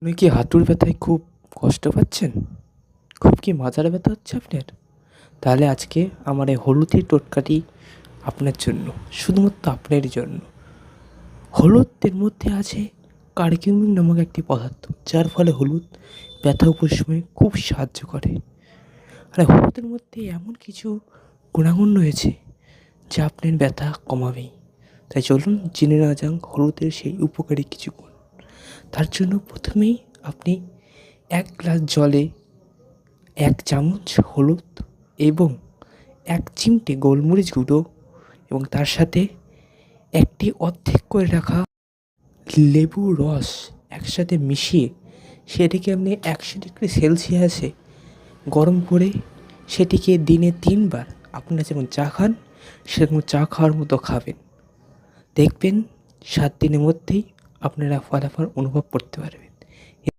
আপনি কি হাঁটুর ব্যথায় খুব কষ্ট পাচ্ছেন? খুব কি মাজার ব্যথা হচ্ছে আপনার? তাহলে আজকে আমার এই হলুদের টোটকাটি আপনার জন্য, শুধুমাত্র আপনার জন্য। হলুদের মধ্যে আছে কার্কিউমিন নামক একটি পদার্থ, যার ফলে হলুদ ব্যথা উপশমে খুব সাহায্য করে। আর হলুদের মধ্যে এমন কিছু গুণাগুণ রয়েছে যা আপনার ব্যথা কমাবেই। তাই চলুন জেনে নেওয়া যাক হলুদের সেই উপকারী কিছু গুণ। তার জন্য প্রথমেই আপনি ১ গ্লাস জলে ১ চামচ হলুদ এবং ১ চিমটে গোলমরিচ গুঁড়ো এবং তার সাথে একটি অর্ধেক করে রাখা লেবুর রস একসাথে মিশিয়ে সেটিকে আপনি ১০০ ডিগ্রি সেলসিয়াসে গরম করে সেটিকে দিনে ৩ বার আপনারা যেমন চা খান সেরকম চা খাওয়ার মতো খাবেন। দেখবেন ৭ দিনের মধ্যেই আপনারা ফলাফল অনুভব করতে পারবেন।